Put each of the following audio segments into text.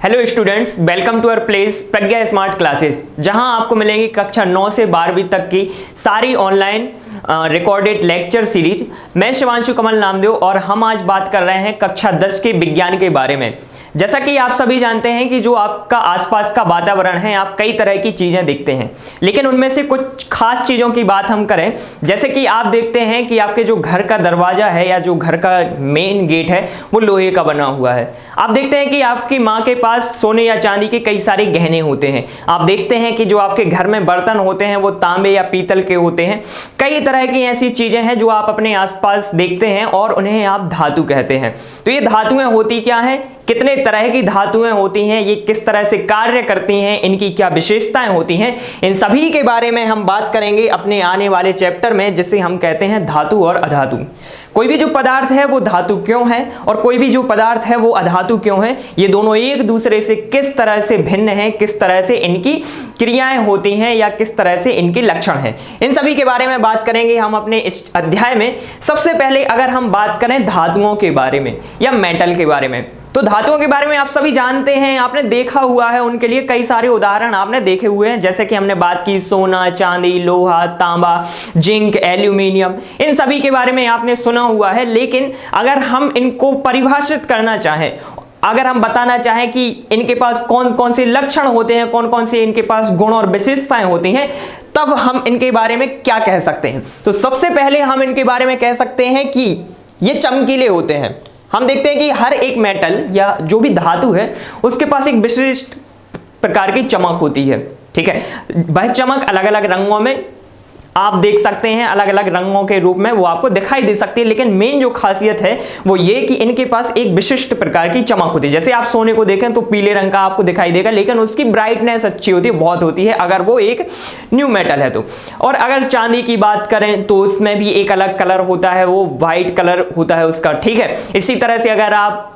Hello students, welcome to our place Pragya smart classes, जहां आपको मिलेंगी कक्षा 9 से 12वीं तक की सारी ऑनलाइन रिकॉर्डेड लेक्चर सीरीज। मैं शिवांशु कमल नामदेव और हम आज बात कर रहे हैं कक्षा 10 के विज्ञान के बारे में। जैसा कि आप सभी जानते हैं कि जो आपका आसपास का वातावरण है, आप कई तरह की चीजें देखते हैं, लेकिन उनमें से कुछ खास चीजों की बात हम करें, जैसे कि आप देखते हैं कि आपके जो घर का दरवाजा है या जो घर का मेन गेट है वो लोहे का बना हुआ है। आप देखते हैं कि आपकी माँ के पास सोने या चांदी के कई सारे गहने होते हैं। आप देखते हैं कि जो आपके घर में बर्तन होते हैं वो तांबे या पीतल के होते हैं। कई तरह की ऐसी चीजें हैं जो आप अपने आसपास देखते हैं और उन्हें आप धातु कहते हैं। तो ये धातुएं होती क्या हैं, कितने तरह की धातुएं होती हैं, ये किस तरह से कार्य करती हैं, इनकी क्या विशेषताएं होती हैं, इन सभी के बारे में हम बात करेंगे अपने आने वाले चैप्टर में, जिसे हम कहते हैं धातु और अधातु। कोई भी जो पदार्थ है वो धातु क्यों है और कोई भी जो पदार्थ है वो अधातु क्यों है, ये दोनों एक दूसरे से किस तरह से भिन्न हैं, किस तरह से इनकी क्रियाएं होती हैं या किस तरह से इनके लक्षण हैं, इन सभी के बारे में बात करेंगे हम अपने इस अध्याय में। सबसे पहले अगर हम बात करें धातुओं के बारे में या मेटल के बारे में, तो धातुओं के बारे में आप सभी जानते हैं, आपने देखा हुआ है, उनके लिए कई सारे उदाहरण आपने देखे हुए हैं। जैसे कि हमने बात की सोना, चांदी, लोहा, तांबा, जिंक, एल्यूमिनियम, इन सभी के बारे में आपने सुना हुआ है। लेकिन अगर हम इनको परिभाषित करना चाहें, अगर हम बताना चाहें कि इनके पास कौन कौन से लक्षण होते हैं, कौन कौन से इनके पास गुण और विशेषताएं होती हैं, तब हम इनके बारे में क्या कह सकते हैं। तो सबसे पहले हम इनके बारे में कह सकते हैं कि ये चमकीले होते हैं। हम देखते हैं कि हर एक मेटल या जो भी धातु है उसके पास एक विशिष्ट प्रकार की चमक होती है, ठीक है। वह चमक अलग अलग रंगों में आप देख सकते हैं, अलग अलग रंगों के रूप में वो आपको दिखाई दे सकती है। लेकिन मेन जो खासियत है वो ये कि इनके पास एक विशिष्ट प्रकार की चमक होती है। जैसे आप सोने को देखें तो पीले रंग का आपको दिखाई देगा, लेकिन उसकी ब्राइटनेस अच्छी होती है, बहुत होती है, अगर वो एक न्यू मेटल है तो। और अगर चांदी की बात करें तो उसमें भी एक अलग कलर होता है, वो व्हाइट कलर होता है उसका, ठीक है। इसी तरह से अगर आप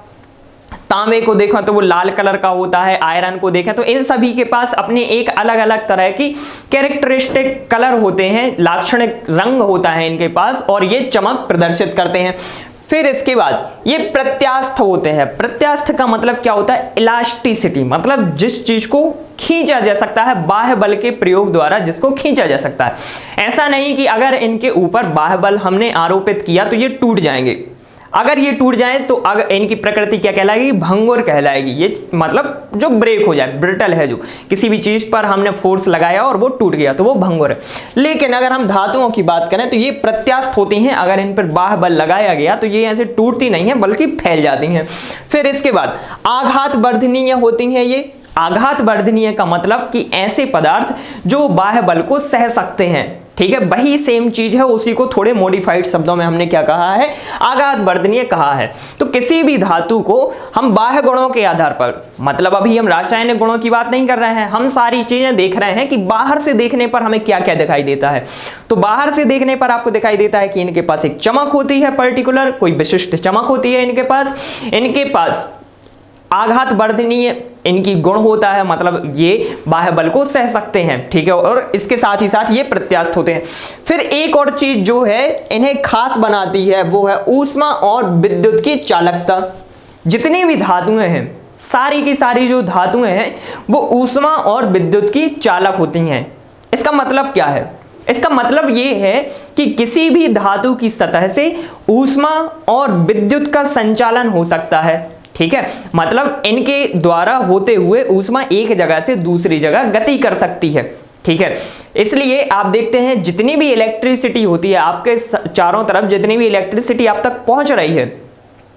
तांबे को देखें तो वो लाल कलर का होता है, आयरन को देखें तो इन सभी के पास अपने एक अलग अलग तरह की कैरेक्टरिस्टिक कलर होते हैं, लाक्षणिक रंग होता है इनके पास, और ये चमक प्रदर्शित करते हैं। फिर इसके बाद ये प्रत्यास्थ होते हैं। प्रत्यास्थ का मतलब क्या होता है, इलास्टिसिटी, मतलब जिस चीज को खींचा जा सकता है, बाह्य बल के प्रयोग द्वारा जिसको खींचा जा सकता है। ऐसा नहीं कि अगर इनके ऊपर बाह्य बल हमने आरोपित किया तो ये टूट जाएंगे। अगर ये टूट जाए तो अगर इनकी प्रकृति क्या कहलाएगी, भंगुर कहलाएगी। ये मतलब जो ब्रेक हो जाए, ब्रिटल है, जो किसी भी चीज पर हमने फोर्स लगाया और वो टूट गया तो वो भंगुर है। लेकिन अगर हम धातुओं की बात करें तो ये प्रत्यास्थ होती हैं। अगर इन पर बाह्य बल लगाया गया तो ये ऐसे टूटती नहीं है बल्कि फैल जाती हैं। फिर इसके बाद आघात वर्धनीय होती हैं। ये आघात वर्धनीय का मतलब कि ऐसे पदार्थ जो बाह्य बल को सह सकते हैं, ठीक है। वही सेम चीज है, उसी को थोड़े मॉडिफाइड शब्दों में हमने क्या कहा है, आघात वर्धनीय कहा है। तो किसी भी धातु को हम बाह्य गुणों के आधार पर, मतलब अभी हम रासायनिक गुणों की बात नहीं कर रहे हैं, हम सारी चीजें देख रहे हैं कि बाहर से देखने पर हमें क्या क्या दिखाई देता है। तो बाहर से देखने पर आपको दिखाई देता है कि इनके पास एक चमक होती है, पर्टिकुलर कोई विशिष्ट चमक होती है इनके पास आघात वर्धनीय इनकी गुण होता है, मतलब ये बाह्य बल को सह सकते हैं, ठीक है। और इसके साथ ही साथ ये प्रत्यास्थ होते हैं। फिर एक और चीज जो है इन्हें खास बनाती है वो है ऊष्मा और विद्युत की चालकता। जितनी भी धातुएं हैं, सारी की सारी जो धातुएं हैं वो ऊष्मा और विद्युत की चालक होती हैं। इसका मतलब क्या है, इसका मतलब ये है कि किसी भी धातु की सतह से ऊष्मा और विद्युत का संचालन हो सकता है, ठीक है। मतलब इनके द्वारा होते हुए ऊष्मा एक जगह से दूसरी जगह गति कर सकती है, ठीक है। इसलिए आप देखते हैं जितनी भी इलेक्ट्रिसिटी होती है आपके चारों तरफ, जितनी भी इलेक्ट्रिसिटी आप तक पहुंच रही है,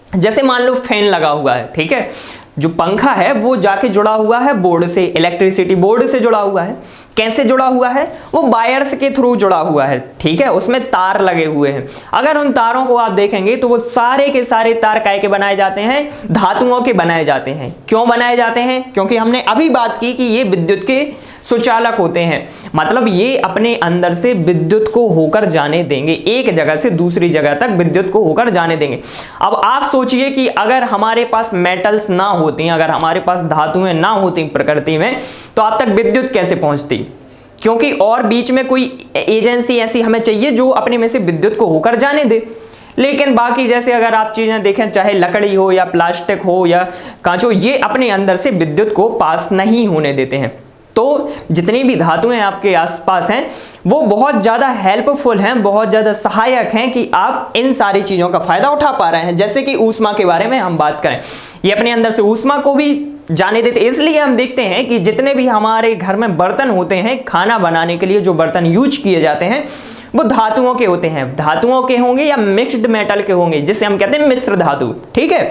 जैसे मान लो फैन लगा हुआ है, ठीक है, जो पंखा है वो जाके जुड़ा हुआ है बोर्ड से, इलेक्ट्रिसिटी बोर्ड से जुड़ा हुआ है। कैसे जुड़ा हुआ है, वो वायर्स के थ्रू जुड़ा हुआ है, ठीक है, उसमें तार लगे हुए हैं। अगर उन तारों को आप देखेंगे तो वो सारे के सारे तार काय के बनाए जाते हैं, धातुओं के बनाए जाते हैं। क्यों बनाए जाते हैं, क्योंकि हमने अभी बात की कि ये विद्युत के सुचालक होते हैं, मतलब ये अपने अंदर से विद्युत को होकर जाने देंगे, एक जगह से दूसरी जगह तक विद्युत को होकर जाने देंगे। अब आप सोचिए कि अगर हमारे पास मेटल्स ना होती, अगर हमारे पास धातुएं ना होती प्रकृति में, तो आप तक विद्युत कैसे पहुंचती, क्योंकि और बीच में कोई एजेंसी ऐसी हमें चाहिए जो अपने में से विद्युत को होकर जाने दे। लेकिन बाकी जैसे अगर आप चीजें देखें, चाहे लकड़ी हो या प्लास्टिक हो या कांच हो, ये अपने अंदर से विद्युत को पास नहीं होने देते हैं। तो जितनी भी धातुएं आपके आसपास हैं वो बहुत ज़्यादा हेल्पफुल हैं, बहुत ज़्यादा सहायक हैं कि आप इन सारी चीज़ों का फायदा उठा पा रहे हैं। जैसे कि ऊष्मा के बारे में हम बात करें, ये अपने अंदर से ऊष्मा को भी जाने देते, इसलिए हम देखते हैं कि जितने भी हमारे घर में बर्तन होते हैं, खाना बनाने के लिए जो बर्तन यूज किए जाते हैं वो धातुओं के होते हैं, धातुओं के होंगे या मिक्स्ड मेटल के होंगे, जिसे हम कहते हैं मिश्र धातु। ठीक है,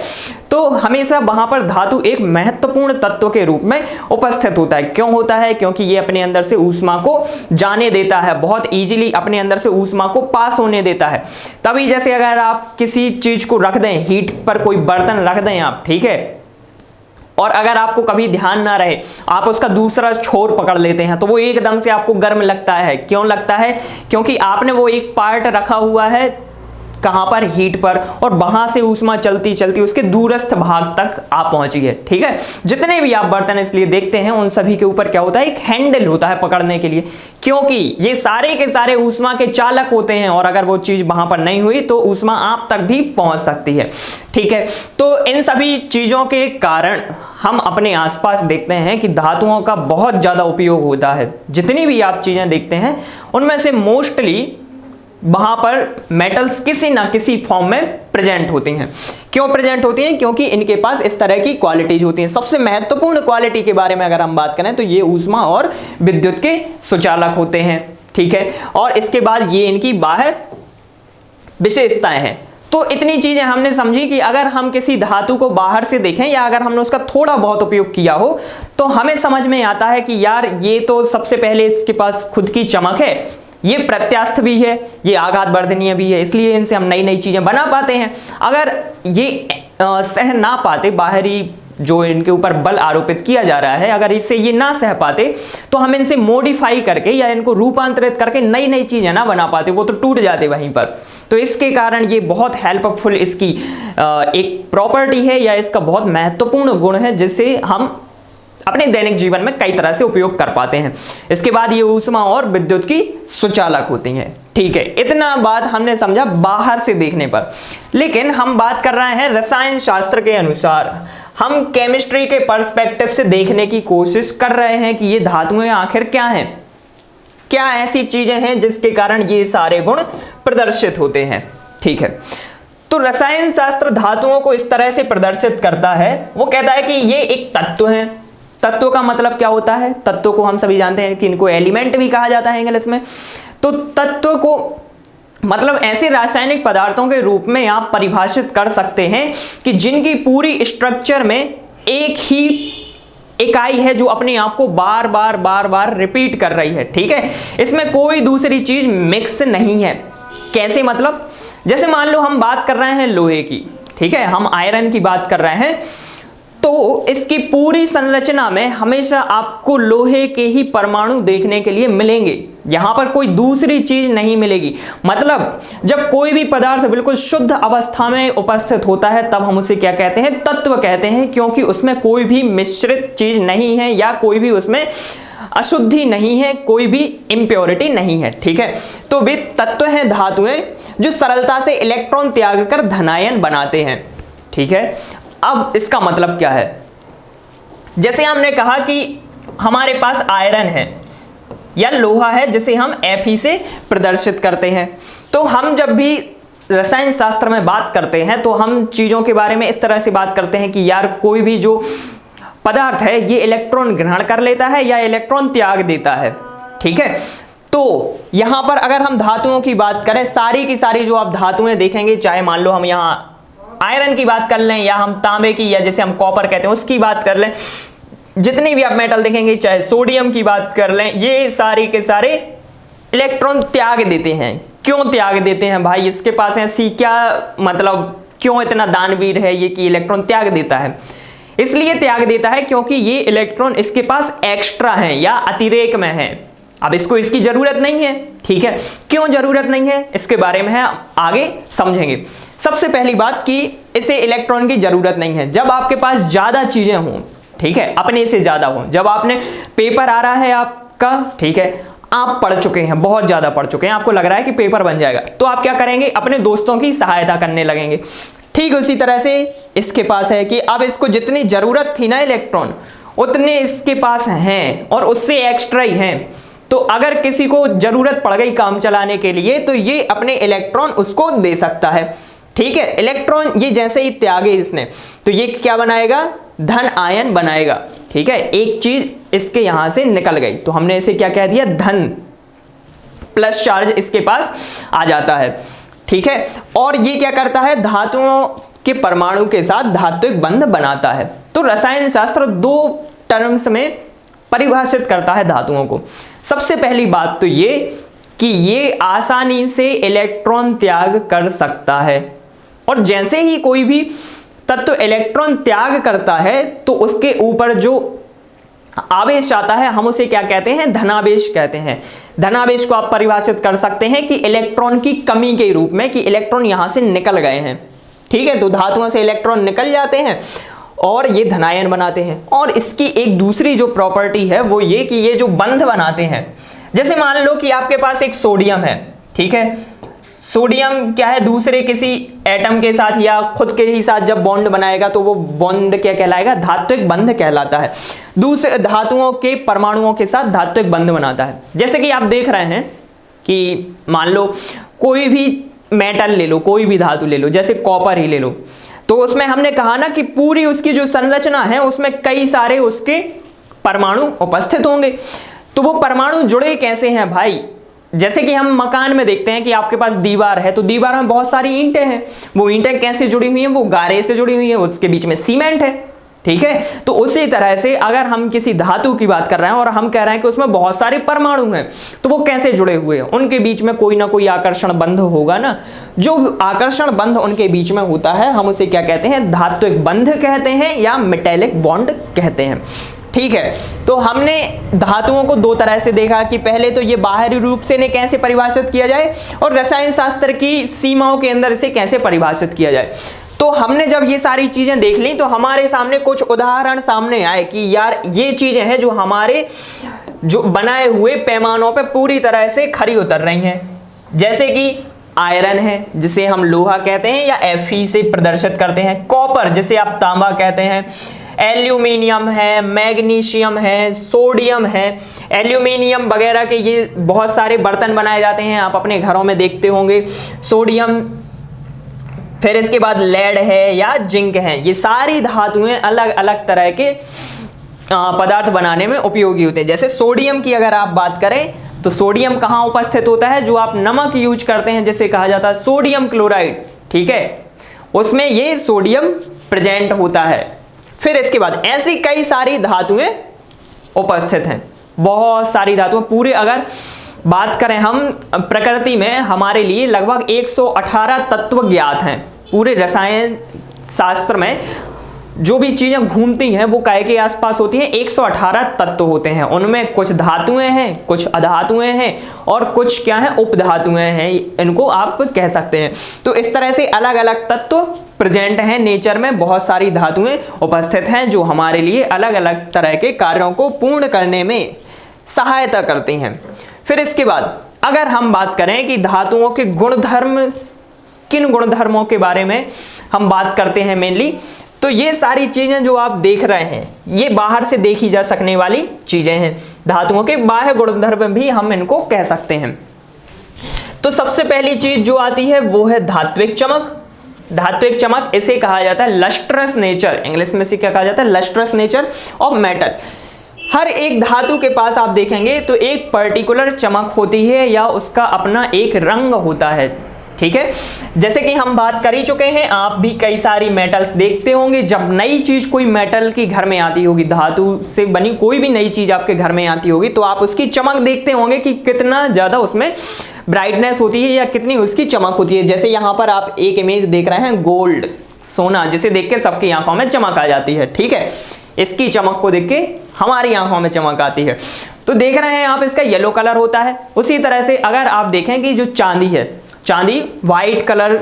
तो हमेशा वहां पर धातु एक महत्वपूर्ण तत्व के रूप में उपस्थित होता है। क्यों होता है? क्योंकि ये अपने अंदर से ऊष्मा को जाने देता है, बहुत इजीली अपने अंदर से ऊष्मा को पास होने देता है। तभी जैसे अगर आप किसी चीज को रख दें, हीट पर कोई बर्तन रख दें आप, ठीक है, और अगर आपको कभी ध्यान ना रहे, आप उसका दूसरा छोर पकड़ लेते हैं तो वो एकदम से आपको गर्म लगता है। क्यों लगता है? क्योंकि आपने वो एक पार्ट रखा हुआ है कहां पर? हीट पर, और वहां से ऊष्मा चलती चलती उसके दूरस्थ भाग तक आप पहुंची है। ठीक है, जितने भी आप बर्तन इसलिए देखते हैं उन सभी के ऊपर क्या होता है? एक हैंडल होता है पकड़ने के लिए, क्योंकि ये सारे के सारे ऊष्मा के चालक होते हैं और अगर वो चीज वहां पर नहीं हुई तो ऊष्मा आप तक भी पहुंच सकती है। ठीक है, तो इन सभी चीजों के कारण हम अपने आसपास देखते हैं कि धातुओं का बहुत ज्यादा उपयोग होता है। जितनी भी आप चीजें देखते हैं उनमें से मोस्टली वहां पर मेटल्स किसी ना किसी फॉर्म में प्रेजेंट होती हैं। क्यों प्रेजेंट होती हैं? क्योंकि इनके पास इस तरह की क्वालिटीज होती हैं। सबसे महत्वपूर्ण क्वालिटी के बारे में अगर हम बात करें तो ये ऊष्मा और विद्युत के सुचालक होते हैं। ठीक है, और इसके बाद ये इनकी बाह्य विशेषताएं हैं। तो इतनी चीजें हमने समझी कि अगर हम किसी धातु को बाहर से देखें या अगर हमने उसका थोड़ा बहुत उपयोग किया हो तो हमें समझ में आता है कि यार ये तो सबसे पहले इसके पास खुद की चमक है, ये प्रत्यास्थ भी है, ये आघात वर्धनीय भी है, इसलिए इनसे हम नई नई चीजें बना पाते हैं। अगर ये सह ना पाते, बाहरी जो इनके ऊपर बल आरोपित किया जा रहा है, अगर इससे ये ना सह पाते तो हम इनसे मॉडिफाई करके या इनको रूपांतरित करके नई नई चीजें ना बना पाते, वो तो टूट जाते वहीं पर। तो इसके कारण ये बहुत हेल्पफुल इसकी एक प्रॉपर्टी है या इसका बहुत महत्वपूर्ण गुण है जिससे हम अपने दैनिक जीवन में कई तरह से उपयोग कर पाते हैं। इसके बाद ये ऊष्मा और विद्युत की सुचालक होती हैं। ठीक है, इतना बात हमने समझा बाहर से देखने पर, लेकिन हम बात कर रहे हैं रसायन शास्त्र के अनुसार। हम केमिस्ट्री के पर्सपेक्टिव से देखने की कोशिश कर रहे हैं कि ये धातुएं आखिर क्या हैं, क्या ऐसी चीजें हैं जिसके कारण ये सारे गुण प्रदर्शित होते हैं। ठीक है, तो रसायन शास्त्र धातुओं को इस तरह से प्रदर्शित करता है, वो कहता है कि ये एक तत्व है। तत्व का मतलब क्या होता है? तत्व को हम सभी जानते हैं कि इनको एलिमेंट भी कहा जाता है इंग्लिश में। तो तत्व को मतलब ऐसे रासायनिक पदार्थों के रूप में आप परिभाषित कर सकते हैं कि जिनकी पूरी स्ट्रक्चर में एक ही इकाई है जो अपने आप को बार बार रिपीट कर रही है। ठीक है, इसमें कोई दूसरी चीज मिक्स नहीं है। कैसे? मतलब जैसे मान लो हम बात कर रहे हैं लोहे की, ठीक है, हम आयरन की बात कर रहे हैं, तो इसकी पूरी संरचना में हमेशा आपको लोहे के ही परमाणु देखने के लिए मिलेंगे, यहां पर कोई दूसरी चीज नहीं मिलेगी। मतलब जब कोई भी पदार्थ बिल्कुल शुद्ध अवस्था में उपस्थित होता है तब हम उसे क्या कहते हैं? तत्व कहते हैं, क्योंकि उसमें कोई भी मिश्रित चीज नहीं है या कोई भी उसमें अशुद्धि नहीं है, कोई भी इंप्योरिटी नहीं है। ठीक है, तो वे तत्व हैं धातुएं जो सरलता से इलेक्ट्रॉन त्याग कर धनायन बनाते हैं। ठीक है, अब इसका मतलब क्या है? जैसे हमने कहा कि हमारे पास आयरन है या लोहा है जिसे हम Fe से प्रदर्शित करते हैं। तो हम जब भी रसायन शास्त्र में बात करते हैं तो हम चीजों के बारे में इस तरह से बात करते हैं कि यार कोई भी जो पदार्थ है ये इलेक्ट्रॉन ग्रहण कर लेता है या इलेक्ट्रॉन त्याग देता है। ठीक है, तो यहां पर अगर हम धातुओं की बात करें, सारी की सारी जो आप धातुएं देखेंगे, चाहे मान लो हम यहां आयरन की बात कर लें या हम तांबे की या जैसे हम कॉपर कहते हैं उसकी बात कर लें, जितनी भी आप मेटल देखेंगे, चाहे सोडियम की बात कर लें, ये सारे के सारे इलेक्ट्रॉन त्याग देते हैं। क्यों त्याग देते हैं भाई? इसके पास ऐसी क्या मतलब, क्यों इतना दानवीर है ये कि इलेक्ट्रॉन त्याग देता है? इसलिए त्याग देता है क्योंकि ये इलेक्ट्रॉन इसके पास एक्स्ट्रा है या अतिरेक में है। अब इसको इसकी जरूरत नहीं है। ठीक है, क्यों जरूरत नहीं है इसके बारे में हम आगे समझेंगे। सबसे पहली बात कि इसे इलेक्ट्रॉन की जरूरत नहीं है। जब आपके पास ज्यादा चीजें हों, ठीक है, अपने से ज्यादा हो, जब आपने पेपर आ रहा है आपका, ठीक है, आप पढ़ चुके हैं, बहुत ज्यादा पढ़ चुके हैं, आपको लग रहा है कि पेपर बन जाएगा, तो आप क्या करेंगे, अपने दोस्तों की सहायता करने लगेंगे। ठीक उसी तरह से इसके पास है कि अब इसको जितनी जरूरत थी ना इलेक्ट्रॉन, उतने इसके पास हैं और उससे एक्स्ट्रा ही हैं। तो अगर किसी को जरूरत पड़ गई काम चलाने के लिए तो ये अपने इलेक्ट्रॉन उसको दे सकता है। ठीक है, इलेक्ट्रॉन ये जैसे ही त्यागे इसने, तो ये क्या बनाएगा, धन आयन बनाएगा। ठीक है, एक चीज इसके यहां से निकल गई तो हमने इसे क्या कह दिया, धन, प्लस चार्ज इसके पास आ जाता है। ठीक है, और ये क्या करता है, धातुओं के परमाणु के साथ धात्विक बंध बनाता है। तो रसायन शास्त्र दो टर्म्स में परिभाषित करता है धातुओं को। सबसे पहली बात तो ये कि ये आसानी से इलेक्ट्रॉन त्याग कर सकता है, और जैसे ही कोई भी तत्व इलेक्ट्रॉन त्याग करता है तो उसके ऊपर जो आवेश आता है हम उसे क्या कहते हैं, धनावेश कहते हैं। धनावेश को आप परिभाषित कर सकते हैं कि इलेक्ट्रॉन की कमी के रूप में, कि इलेक्ट्रॉन यहां से निकल गए हैं। ठीक है, तो धातुओं से इलेक्ट्रॉन निकल जाते हैं और ये धनायन बनाते हैं। और इसकी एक दूसरी जो प्रॉपर्टी है वो ये कि ये जो बंध बनाते हैं, जैसे मान लो कि आपके पास एक सोडियम है। ठीक है, सोडियम क्या है, दूसरे किसी एटम के साथ या खुद के ही साथ जब बॉन्ड बनाएगा तो वो बॉन्ड क्या कहलाएगा, धात्विक बंध कहलाता है। दूसरे धातुओं के परमाणुओं के साथ धात्विक बंध बनाता है। जैसे कि आप देख रहे हैं कि मान लो कोई भी मेटल ले लो, कोई भी धातु ले लो, जैसे कॉपर ही ले लो, तो उसमें हमने कहा ना कि पूरी उसकी जो संरचना है उसमें कई सारे उसके परमाणु उपस्थित होंगे। तो वो परमाणु जुड़े कैसे हैं भाई, जैसे कि हम मकान में देखते हैं कि आपके पास दीवार है, तो दीवार में बहुत सारी ईंटें हैं, वो ईंटें कैसे जुड़ी हुई हैं, वो गारे से जुड़ी हुई हैं, उसके बीच में सीमेंट है। ठीक है, तो उसी तरह से अगर हम किसी धातु की बात कर रहे हैं और हम कह रहे हैं कि उसमें बहुत सारे परमाणु हैं, तो वो कैसे जुड़े हुए हैं, उनके बीच में कोई ना कोई आकर्षण बंध होगा ना। जो आकर्षण बंध उनके बीच में होता है हम उसे क्या कहते हैं, धात्विक बंध कहते हैं या मेटेलिक बॉन्ड कहते हैं। ठीक है, तो हमने धातुओं को दो तरह से देखा कि पहले तो ये बाहरी रूप से इन्हें कैसे परिभाषित किया जाए और रसायन शास्त्र की सीमाओं के अंदर इसे कैसे परिभाषित किया जाए। तो हमने जब ये सारी चीजें देख ली तो हमारे सामने कुछ उदाहरण सामने आए कि यार ये चीजें हैं जो हमारे जो बनाए हुए पैमानों पे पूरी तरह से खरी उतर रही हैं। जैसे कि आयरन है जिसे हम लोहा कहते हैं या Fe से प्रदर्शित करते हैं, कॉपर जिसे आप तांबा कहते हैं, एल्यूमिनियम है, मैग्नीशियम है, सोडियम है, एल्यूमिनियम वगैरह के ये बहुत सारे बर्तन बनाए जाते हैं, आप अपने घरों में देखते होंगे, सोडियम। फिर इसके बाद लेड है या जिंक है, ये सारी धातुएं अलग अलग तरह के पदार्थ बनाने में उपयोगी होते हैं। जैसे सोडियम की अगर आप बात करें तो सोडियम कहाँ उपस्थित होता है, जो आप नमक यूज करते हैं जिसे कहा जाता है सोडियम क्लोराइड। ठीक है, उसमें ये सोडियम प्रेजेंट होता है। फिर इसके बाद ऐसी कई सारी धातुएं उपस्थित हैं, बहुत सारी धातुएं। पूरे अगर बात करें हम प्रकृति में हमारे लिए लगभग 118 तत्व ज्ञात हैं। पूरे रसायन शास्त्र में जो भी चीजें घूमती हैं वो काय के आसपास होती हैं, 118 तत्व होते हैं। उनमें कुछ धातुएं हैं, कुछ अधातुएं हैं और कुछ क्या है, उपधातुएं हैं, इनको आप कह सकते हैं। तो इस तरह से अलग अलग तत्व प्रेजेंट हैं नेचर में, बहुत सारी धातुएं उपस्थित हैं जो हमारे लिए अलग अलग तरह के कार्यों को पूर्ण करने में सहायता करती हैं। फिर इसके बाद अगर हम बात करें कि धातुओं के गुणधर्म, किन गुणधर्मों के बारे में हम बात करते हैं मेनली, तो ये सारी चीजें जो आप देख रहे हैं ये बाहर से देखी जा सकने वाली चीजें हैं। धातुओं के बाह्य गुणधर्म भी हम इनको कह सकते हैं। तो सबसे पहली चीज जो आती है वो है धात्विक चमक। धात्विक चमक इसे कहा जाता है लस्ट्रस नेचर, इंग्लिश में से क्या कहा जाता है, लस्ट्रस नेचर ऑफ मेटल। हर एक धातु के पास आप देखेंगे तो एक पर्टिकुलर चमक होती है या उसका अपना एक रंग होता है। ठीक है, जैसे कि हम बात कर ही चुके हैं, आप भी कई सारी मेटल्स देखते होंगे। जब नई चीज कोई मेटल की घर में आती होगी, धातु से बनी कोई भी नई चीज आपके घर में आती होगी, तो आप उसकी चमक देखते होंगे कि कितना ज्यादा उसमें ब्राइटनेस होती है या कितनी उसकी चमक होती है। जैसे यहाँ पर आप एक इमेज देख रहे हैं गोल्ड, सोना, जिसे देख के सबकी आंखों में चमक आ जाती है। ठीक है, इसकी चमक को देख के हमारी आंखों में चमक आती है। तो देख रहे हैं आप, इसका येलो कलर होता है। उसी तरह से अगर आप देखें कि जो चांदी है, चांदी व्हाइट कलर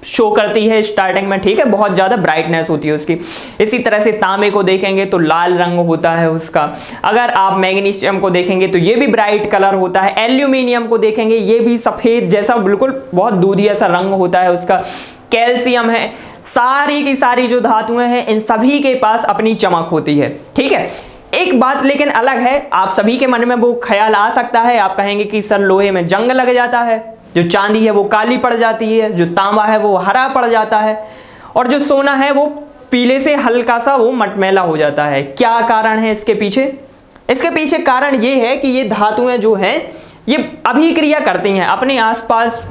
शो करती है स्टार्टिंग में, ठीक है, बहुत ज़्यादा ब्राइटनेस होती है उसकी। इसी तरह से तांबे को देखेंगे तो लाल रंग होता है उसका। अगर आप मैग्नीशियम को देखेंगे तो ये भी ब्राइट कलर होता है। एल्यूमिनियम को देखेंगे ये भी सफ़ेद जैसा बिल्कुल बहुत दूधिया सा रंग होता है उसका। कैल्शियम है, सारी की सारी जो धातुएं हैं इन सभी के पास अपनी चमक होती है, ठीक है। एक बात लेकिन अलग है, आप सभी के मन में वो ख्याल आ सकता है, आप कहेंगे कि सर लोहे में जंग लग जाता है, जो चांदी है वो काली पड़ जाती है, जो तांबा है वो हरा पड़ जाता है, और जो सोना है वो पीले से हल्का सा वो मटमैला हो जाता है। क्या कारण है इसके पीछे? इसके पीछे कारण ये है कि ये धातुएं जो हैं ये अभिक्रिया करती हैं, अपने आसपास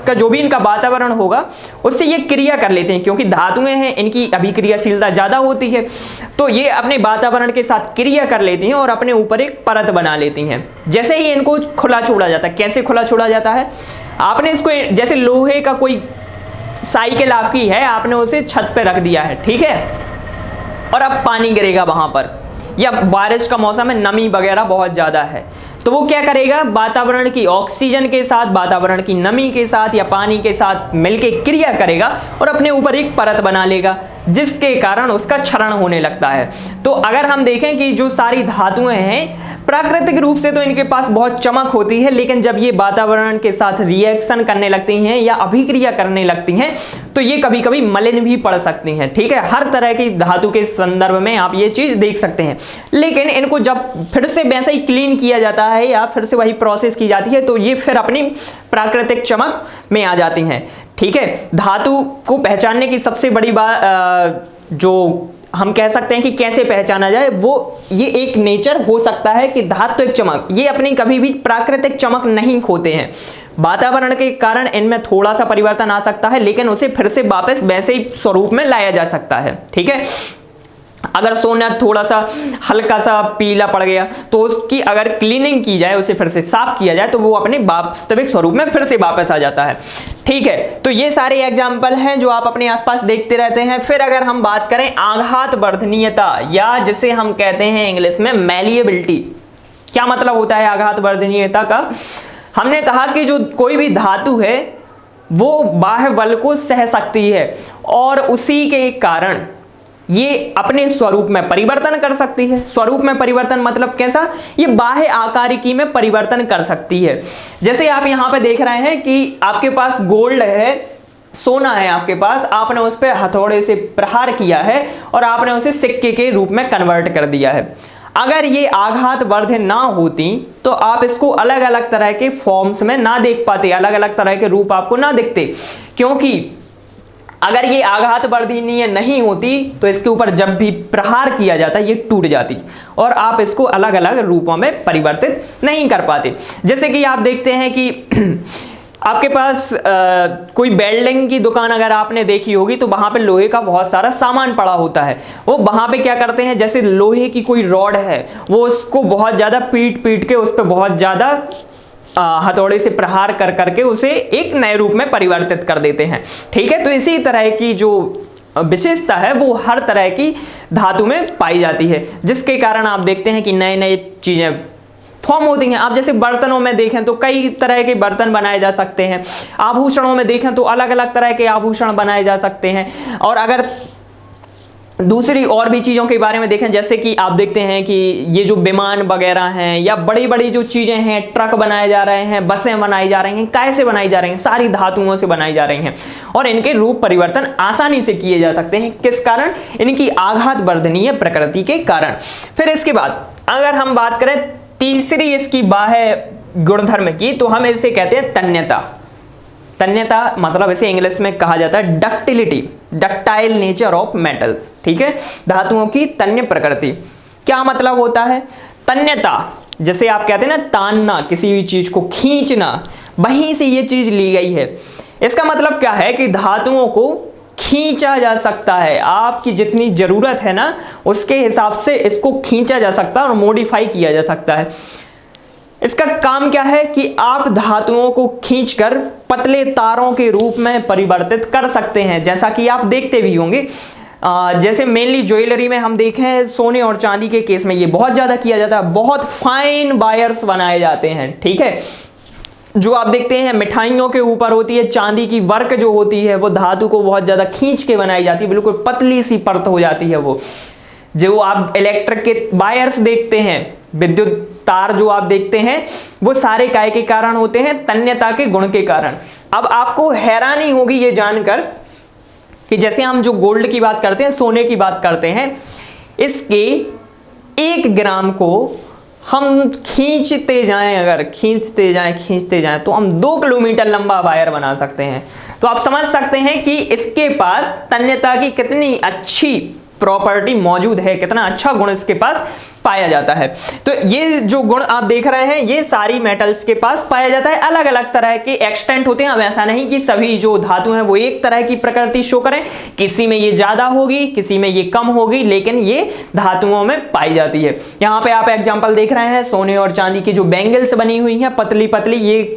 का जो भी इनका वातावरण होगा उससे ये क्रिया कर लेते हैं, क्योंकि धातुएं हैं इनकी अभिक्रियाशीलता ज़्यादा होती है, तो ये अपने वातावरण के साथ क्रिया कर लेती हैं और अपने ऊपर एक परत बना लेती हैं। जैसे ही इनको खुला छोड़ा जाता है, कैसे खुला छोड़ा जाता है, आपने इसको जैसे लोहे का कोई साइकिल आपकी है, आपने उसे छत पे रख दिया है, ठीक है, और अब पानी गिरेगा वहां पर, या बारिश का मौसम है, नमी वगैरह बहुत ज़्यादा है, तो वो क्या करेगा, वातावरण की ऑक्सीजन के साथ, वातावरण की नमी के साथ या पानी के साथ मिलके क्रिया करेगा और अपने ऊपर एक परत बना लेगा, जिसके कारण उसका क्षरण होने लगता है। तो अगर हम देखें कि जो सारी धातुएं हैं प्राकृतिक रूप से तो इनके पास बहुत चमक होती है, लेकिन जब ये वातावरण के साथ रिएक्शन करने लगती हैं या अभिक्रिया करने लगती हैं तो ये कभी कभी मलिन भी पड़ सकती हैं, ठीक है। हर तरह की धातु के संदर्भ में आप ये चीज देख सकते हैं, लेकिन इनको जब फिर से वैसे ही क्लीन किया जाता है या फिर से वही प्रोसेस की जाती है तो ये फिर अपनी प्राकृतिक चमक में आ जाती हैं, ठीक है। धातु को पहचानने की सबसे बड़ी बात जो हम कह सकते हैं कि कैसे पहचाना जाए, वो ये एक नेचर हो सकता है कि धात्विक चमक ये अपनी कभी भी प्राकृतिक चमक नहीं खोते हैं, वातावरण के कारण इनमें थोड़ा सा परिवर्तन आ सकता है, लेकिन उसे फिर से वापस वैसे ही स्वरूप में लाया जा सकता है, ठीक है। अगर सोना थोड़ा सा हल्का सा पीला पड़ गया तो उसकी अगर क्लीनिंग की जाए, उसे फिर से साफ किया जाए तो वो अपने वास्तविक स्वरूप में फिर से वापस आ जाता है, ठीक है। तो ये सारे एग्जाम्पल हैं जो आप अपने आसपास देखते रहते हैं। फिर अगर हम बात करें आघात वर्धनीयता, या जिसे हम कहते हैं इंग्लिश में मैलिएबिलिटी, क्या मतलब होता है आघात वर्धनीयता का? हमने कहा कि जो कोई भी धातु है वो बाह्य बल को सह सकती है और उसी के कारण ये अपने स्वरूप में परिवर्तन कर सकती है। स्वरूप में परिवर्तन मतलब कैसा? ये बाह्य आकारिकी में परिवर्तन कर सकती है। जैसे आप यहाँ पे देख रहे हैं कि आपके पास गोल्ड है, सोना है आपके पास, आपने उस पर हथौड़े से प्रहार किया है और आपने उसे सिक्के के रूप में कन्वर्ट कर दिया है। अगर ये आघात वर्धन ना होती तो आप इसको अलग अलग तरह के फॉर्म्स में ना देख पाते, अलग अलग तरह के रूप आपको ना दिखते, क्योंकि अगर ये आघात वर्धनीय नहीं होती तो इसके ऊपर जब भी प्रहार किया जाता ये टूट जाती और आप इसको अलग अलग रूपों में परिवर्तित नहीं कर पाते। जैसे कि आप देखते हैं कि आपके पास कोई वेल्डिंग की दुकान अगर आपने देखी होगी तो वहां पे लोहे का बहुत सारा सामान पड़ा होता है। वो वहां पे क्या करते हैं, जैसे लोहे की कोई रॉड है वो उसको बहुत ज्यादा पीट पीट के उस पर बहुत ज्यादा हथौड़े से प्रहार कर करके उसे एक नए रूप में परिवर्तित कर देते हैं, ठीक है। तो इसी तरह की जो विशेषता है वो हर तरह की धातु में पाई जाती है, जिसके कारण आप देखते हैं कि नए नए चीजें फॉर्म होती हैं। आप जैसे बर्तनों में देखें तो कई तरह के बर्तन बनाए जा सकते हैं, आभूषणों में देखें तो अलग अलग तरह के आभूषण बनाए जा सकते हैं, और अगर दूसरी और भी चीज़ों के बारे में देखें जैसे कि आप देखते हैं कि ये जो विमान वगैरह हैं या बड़ी बड़ी जो चीज़ें हैं, ट्रक बनाए जा रहे हैं, बसें बनाई जा रही हैं, कैसे बनाई जा रही हैं, सारी धातुओं से बनाई जा रही हैं और इनके रूप परिवर्तन आसानी से किए जा सकते हैं। किस कारण? इनकी आघात वर्धनीय प्रकृति के कारण। फिर इसके बाद अगर हम बात करें तीसरी इसकी बाह्य गुणधर्म की तो हम इसे कहते हैं तन्यता। तन्यता मतलब इसे इंग्लिश में कहा जाता है ductility, ductile nature of metals, ठीक है। धातुओं की तन्य प्रकृति। क्या मतलब होता है तन्यता? जैसे आप कहते हैं ना तानना, किसी भी चीज को खींचना, वहीं से ये चीज ली गई है। इसका मतलब क्या है कि धातुओं को खींचा जा सकता है, आपकी जितनी जरूरत है ना उसके हिसाब से इसको खींचा जा सकता है और मॉडिफाई किया जा सकता है। इसका काम क्या है कि आप धातुओं को खींचकर पतले तारों के रूप में परिवर्तित कर सकते हैं, जैसा कि आप देखते भी होंगे। जैसे मेनली ज्वेलरी में हम देखें, सोने और चांदी के केस में ये बहुत ज्यादा किया जाता है, बहुत फाइन वायर्स बनाए जाते हैं, ठीक है। जो आप देखते हैं मिठाइयों के ऊपर होती है, चांदी की वर्क जो होती है वो धातु को बहुत ज्यादा खींच के बनाई जाती है, बिल्कुल पतली सी परत हो जाती है वो। जो आप इलेक्ट्रिक के वायर्स देखते हैं, विद्युत तार जो आप देखते हैं, वो सारे काय के कारण होते हैं, तन्यता के गुण के कारण। अब आपको हैरानी होगी ये जानकर कि जैसे हम जो गोल्ड की बात करते हैं, सोने की बात करते हैं, इसके 1 ग्राम को हम खींचते जाएं, अगर खींचते जाएं तो हम 2 किलोमीटर लंबा वायर बना सकते हैं। तो आप समझ सकते हैं कि इसके पास तन्यता की कितनी अच्छी प्रॉपर्टी मौजूद है, कितना अच्छा गुण इसके पास पाया जाता है। तो ये जो गुण आप देख रहे हैं ये सारी मेटल्स के पास पाया जाता है। अलग अलग तरह के एक्सटेंट होते हैं। अब ऐसा नहीं कि सभी जो धातु हैं वो एक तरह की प्रकृति शो करें, किसी में ये ज्यादा होगी, किसी में ये कम होगी, लेकिन ये धातुओं में पाई जाती है। यहाँ पे आप एग्जाम्पल देख रहे हैं, सोने और चांदी की जो बैंगल्स बनी हुई हैं पतली पतली, ये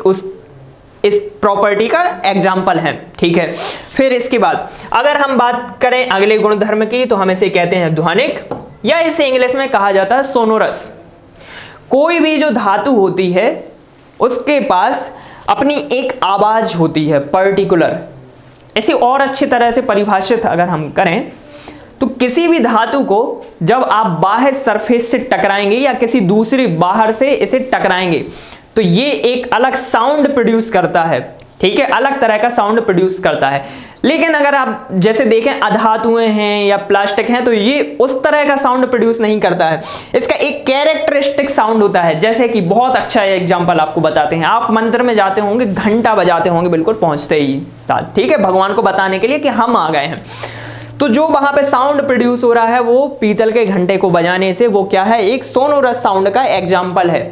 इस प्रॉपर्टी का एग्जाम्पल है। ठीक है, फिर इसके बाद अगर हम बात करें अगले गुणधर्म की तो हम इसे कहते हैं ध्वनिक, या इसे इंग्लिश में कहा जाता है सोनोरस। कोई भी जो धातु होती है उसके पास अपनी एक आवाज होती है पर्टिकुलर। इसे और अच्छी तरह से परिभाषित अगर हम करें तो किसी भी धातु को जब आप बाहर सरफेस से टकराएंगे या किसी दूसरी बाहर से इसे टकराएंगे तो ये एक अलग साउंड प्रोड्यूस करता है। ठीक है, अलग तरह का साउंड प्रोड्यूस करता है। लेकिन अगर आप जैसे देखें अधातुएं हैं या प्लास्टिक हैं तो ये उस तरह का साउंड प्रोड्यूस नहीं करता है। इसका एक कैरेक्टरिस्टिक साउंड होता है। जैसे कि बहुत अच्छा एग्जांपल आपको बताते हैं, आप मंदिर में जाते होंगे, घंटा बजाते होंगे बिल्कुल पहुंचते ही साथ, ठीक है, भगवान को बताने के लिए कि हम आ गए हैं। तो जो वहां पे साउंड प्रोड्यूस हो रहा है वो पीतल के घंटे को बजाने से, वो क्या है, एक सोनोरस साउंड का एग्जाम्पल है।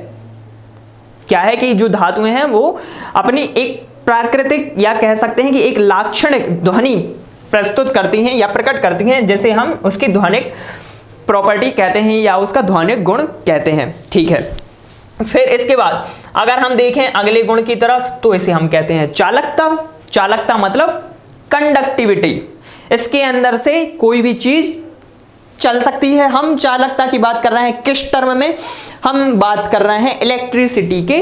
क्या है कि जो धातुएं हैं वो अपनी एक प्राकृतिक या कह सकते हैं कि एक लाक्षणिक ध्वनि प्रस्तुत करती हैं या प्रकट करती हैं, जैसे हम उसकी ध्वनिक प्रॉपर्टी कहते हैं या उसका ध्वनिक गुण कहते हैं। ठीक है, फिर इसके बाद अगर हम देखें अगले गुण की तरफ तो इसे हम कहते हैं चालकता। चालकता मतलब कंडक्टिविटी। इसके अंदर से कोई भी चीज चल सकती है। हम चालकता की बात कर रहे हैं किस टर्म में, हम बात कर रहे हैं इलेक्ट्रिसिटी के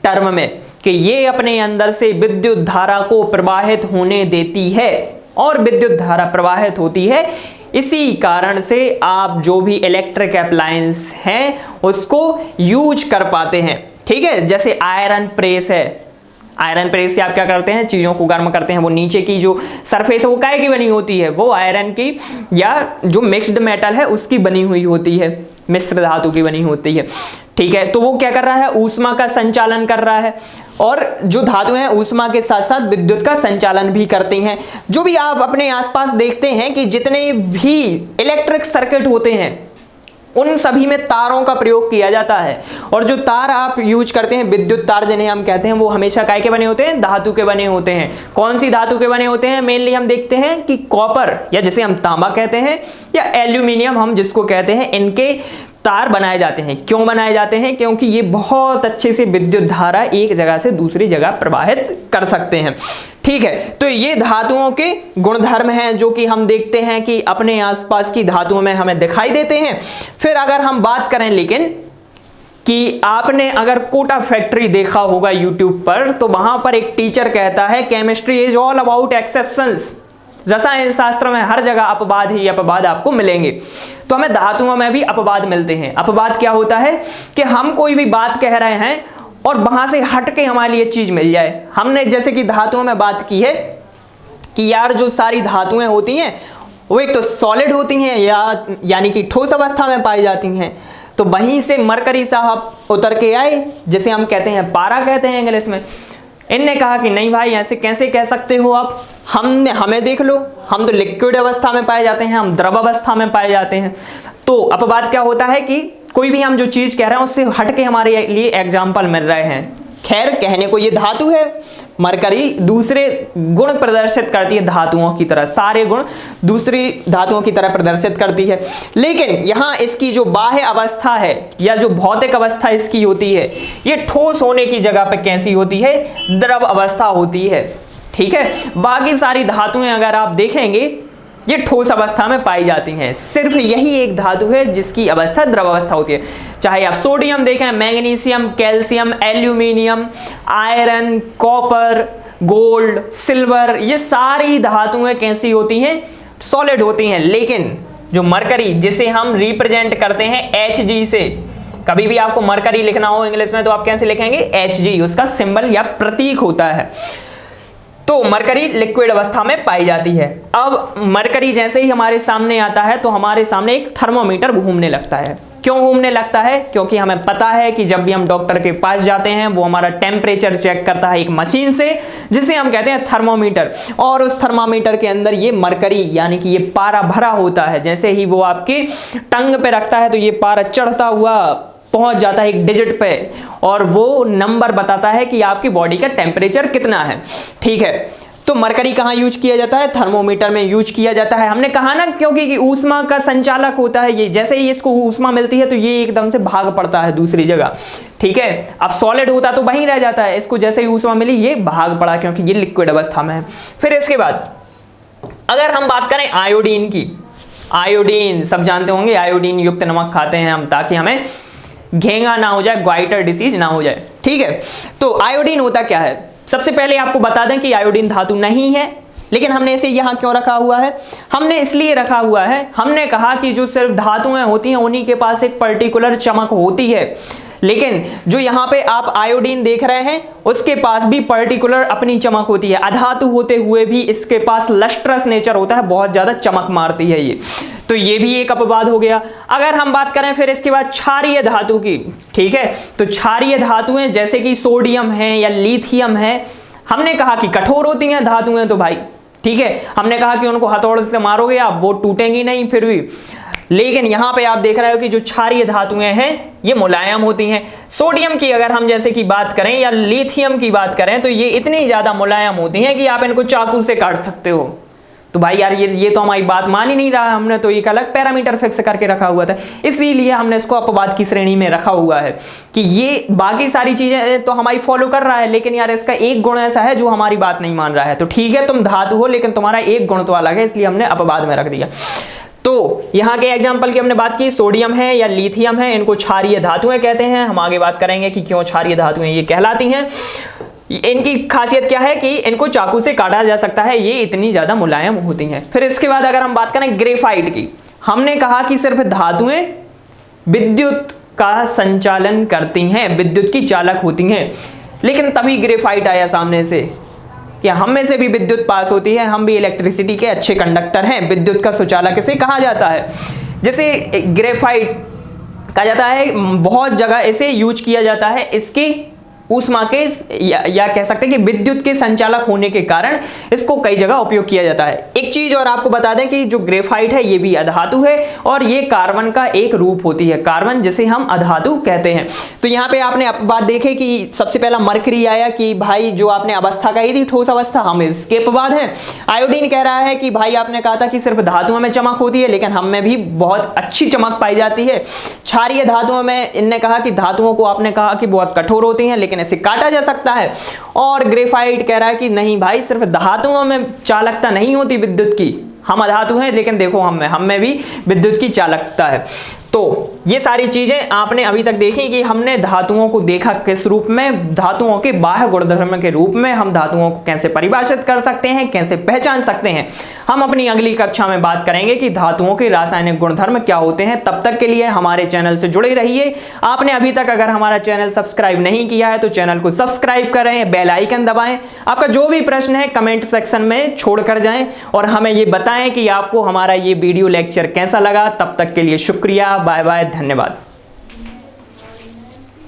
टर्म में, कि ये अपने अंदर से विद्युत धारा को प्रवाहित होने देती है और विद्युत धारा प्रवाहित होती है। इसी कारण से आप जो भी इलेक्ट्रिक अप्लायंस हैं उसको यूज कर पाते हैं। ठीक है, जैसे आयरन प्रेस है, आयरन प्रेस से आप क्या करते हैं, चीजों को गर्म करते हैं। वो नीचे की जो सरफेस है वो काय की बनी होती है, वो आयरन की या जो मिक्स्ड मेटल है उसकी बनी हुई होती है, मिश्र धातु की बनी होती है। ठीक है, तो वो क्या कर रहा है, ऊष्मा का संचालन कर रहा है, और जो धातु हैं ऊष्मा के साथ साथ विद्युत का संचालन भी करती हैं। जो भी आप अपने आसपास देखते हैं कि जितने भी इलेक्ट्रिक सर्किट होते हैं उन सभी में तारों का प्रयोग किया जाता है, और जो तार आप यूज करते हैं, विद्युत तार जिन्हें हम कहते हैं, वो हमेशा काय के बने होते हैं, धातु के बने होते हैं। कौन सी धातु के बने होते हैं, मेनली हम देखते हैं कि कॉपर या जिसे हम तांबा कहते हैं या एल्यूमिनियम हम जिसको कहते हैं, इनके तार बनाए जाते हैं। क्यों बनाए जाते हैं, क्योंकि ये बहुत अच्छे से विद्युत धारा एक जगह से दूसरी जगह प्रवाहित कर सकते हैं। ठीक है, तो ये धातुओं के गुणधर्म हैं जो कि हम देखते हैं कि अपने आसपास की धातुओं में हमें दिखाई देते हैं। फिर अगर हम बात करें लेकिन कि आपने अगर कोटा फैक्ट्री देखा होगा यूट्यूब पर, तो वहां पर एक टीचर कहता है chemistry is all about exceptions. रसायन शास्त्र में हर जगह अपवाद ही अपवाद आपको मिलेंगे, तो हमें धातुओं में भी अपवाद मिलते हैं। अपवाद क्या होता है कि हम कोई भी बात कह रहे हैं और वहां से हट के हमारे लिए चीज मिल जाए। हमने जैसे कि धातुओं में बात की है कि यार जो सारी धातुएं होती हैं वो एक तो सॉलिड होती हैं या यानी कि ठोस अवस्था में पाई जाती हैं, तो वहीं से मरकरी साहब उतर के आए, जिसे हम कहते हैं पारा कहते हैं इंग्लिश में। इनने कहा कि नहीं भाई ऐसे कैसे कह सकते हो आप, हमें देख लो, हम तो लिक्विड अवस्था में पाए जाते हैं, हम द्रव अवस्था में पाए जाते हैं। तो अपवाद क्या होता है कि कोई भी हम जो चीज कह रहे हैं उससे हट के हमारे लिए एग्जाम्पल मिल रहे हैं। खैर कहने को ये धातु है, मरकरी दूसरे गुण प्रदर्शित करती है धातुओं की तरह, सारे गुण दूसरी धातुओं की तरह प्रदर्शित करती है। लेकिन यहाँ इसकी जो बाह्य अवस्था है या जो भौतिक अवस्था इसकी होती है, ये ठोस होने की जगह पे कैसी होती है, द्रव अवस्था होती है। ठीक है, बाकी सारी धातुएं अगर आप देखेंगे ये ठोस अवस्था में पाई जाती हैं। सिर्फ यही एक धातु है जिसकी अवस्था द्रव अवस्था होती है। चाहे आप सोडियम देखें, magnesium, calcium, aluminium, iron, copper, gold, silver, ये सारी धातुएं कैसी होती हैं? सॉलिड होती हैं। लेकिन जो मरकरी, जिसे हम रिप्रेजेंट करते हैं Hg से, कभी भी आपको मरकरी लिखना हो इंग्लिश में तो आप कैसे लिखेंगे? Hg, उसका सिंबल या प्रतीक होता है। तो मरकरी लिक्विड अवस्था में पाई जाती है। अब मरकरी जैसे ही हमारे सामने आता है तो हमारे सामने एक थर्मोमीटर घूमने लगता है। क्यों घूमने लगता है? क्योंकि हमें पता है कि जब भी हम डॉक्टर के पास जाते हैं वो हमारा टेम्परेचर चेक करता है एक मशीन से, जिसे हम कहते हैं थर्मोमीटर। और उस थर्मोमीटर के अंदर ये मरकरी यानी कि ये पारा भरा होता है। जैसे ही वो आपके टंग पे रखता है तो ये पारा चढ़ता हुआ पहुंच जाता है एक डिजिट पे और वो नंबर बताता है कि आपकी बॉडी का टेम्परेचर कितना है। ठीक है, तो मरकरी कहाँ यूज किया जाता है? थर्मोमीटर में यूज किया जाता है। हमने कहा ना, क्योंकि ऊष्मा का संचालक होता है ये। जैसे ही इसको ऊष्मा मिलती है तो ये एकदम से भाग पड़ता है दूसरी जगह। ठीक है, अब सॉलिड होता तो वहीं रह जाता है, इसको जैसे ही ऊष्मा मिली ये भाग पड़ा क्योंकि ये लिक्विड अवस्था में है। फिर इसके बाद अगर हम बात करें आयोडीन की, आयोडीन सब जानते होंगे, आयोडीन युक्त नमक खाते हैं हम ताकि हमें घेंगा ना हो जाए, ग्वाइटर डिसीज ना हो जाए। ठीक है, तो आयोडीन होता क्या है? सबसे पहले आपको बता दें कि आयोडीन धातु नहीं है, लेकिन हमने इसे यहाँ क्यों रखा हुआ है? हमने इसलिए रखा हुआ है, हमने कहा कि जो सिर्फ धातुएं होती हैं उन्हीं के पास एक पर्टिकुलर चमक होती है, लेकिन जो यहाँ पे आप आयोडीन देख रहे हैं उसके पास भी पर्टिकुलर अपनी चमक होती है। अधातु होते हुए भी इसके पास लस्ट्रस नेचर होता है, बहुत ज्यादा चमक मारती है ये। तो ये भी एक अपवाद हो गया। अगर हम बात करें फिर इसके बाद क्षारीय धातु की, ठीक है, तो क्षारीय धातुएं जैसे कि सोडियम है या लिथियम है, हमने कहा कि कठोर होती हैं धातुएं तो भाई, ठीक है, हमने कहा कि उनको हथौड़े से मारोगे आप वो टूटेंगी नहीं फिर भी। लेकिन यहां पे आप देख रहे हो कि जो क्षारीय धातुएं हैं ये मुलायम होती हैं। सोडियम की अगर हम जैसे कि बात करें या लिथियम की बात करें तो ये इतनी ज्यादा मुलायम होती हैं कि आप इनको चाकू से काट सकते हो। तो भाई यार ये तो हमारी बात मान ही नहीं रहा, हमने तो एक अलग पैरामीटर फिक्स करके रखा हुआ था, इसीलिए हमने इसको अपवाद की श्रेणी में रखा हुआ है कि ये बाकी सारी चीजें तो हमारी फॉलो कर रहा है, लेकिन यार इसका एक गुण ऐसा है जो हमारी बात नहीं मान रहा है। तो ठीक है, तुम धातु हो लेकिन तुम्हारा एक गुण तो अलग है, इसलिए हमने अपवाद में रख दिया। तो यहाँ के एग्जाम्पल की हमने बात की, सोडियम है या लिथियम है, इनको क्षारीय धातुएं कहते हैं। हम आगे बात करेंगे कि क्यों क्षारीय धातुएं ये कहलाती हैं। इनकी खासियत क्या है कि इनको चाकू से काटा जा सकता है, ये इतनी ज्यादा मुलायम होती हैं। फिर इसके बाद अगर हम बात करें ग्रेफाइट की, हमने कहा कि सिर्फ धातुएं विद्युत का संचालन करती हैं, विद्युत की चालक होती हैं, लेकिन तभी ग्रेफाइट आया सामने से कि हम में से भी विद्युत पास होती है, हम भी इलेक्ट्रिसिटी के अच्छे कंडक्टर हैं, विद्युत का सुचालक इसे कहा जाता है। जैसे ग्रेफाइट कहा जाता है, बहुत जगह इसे यूज किया जाता है इसकी ऊष्मा के या कह सकते हैं कि विद्युत के संचालक होने के कारण इसको कई जगह उपयोग किया जाता है। एक चीज और आपको बता दें कि जो ग्रेफाइट है ये भी अधातु है और ये कार्बन का एक रूप होती है, कार्बन जिसे हम अधातु कहते हैं। तो यहाँ पे आपने अपवाद देखे कि सबसे पहला मरकरी आया कि भाई जो आपने अवस्था कही थी ठोस अवस्था, हम इसके अपवाद हैं। आयोडीन कह रहा है कि भाई आपने कहा था कि सिर्फ धातुओं में चमक होती है, लेकिन हम में भी बहुत अच्छी चमक पाई जाती है। क्षारीय धातुओं में इनने कहा कि धातुओं को आपने कहा कि बहुत कठोर होती हैं लेकिन इसे काटा जा सकता है। और ग्रेफाइट कह रहा है कि नहीं भाई, सिर्फ धातुओं में चालकता नहीं होती विद्युत की, हम अधातु हैं लेकिन देखो हम में भी विद्युत की चालकता है। तो ये सारी चीजें आपने अभी तक देखी कि हमने धातुओं को देखा किस रूप में, धातुओं के बाह्य गुणधर्म के रूप में। हम धातुओं को कैसे परिभाषित कर सकते हैं, कैसे पहचान सकते हैं, हम अपनी अगली कक्षा में बात करेंगे कि धातुओं के रासायनिक गुणधर्म क्या होते हैं। तब तक के लिए हमारे चैनल से जुड़े रहिए। आपने अभी तक अगर हमारा चैनल सब्सक्राइब नहीं किया है तो चैनल को सब्सक्राइब करें, बेल आइकन दबाएं। आपका जो भी प्रश्न है कमेंट सेक्शन में छोड़ कर जाएं और हमें ये बताएं कि आपको हमारा ये वीडियो लेक्चर कैसा लगा। तब तक के लिए शुक्रिया, बाय बाय, धन्यवाद।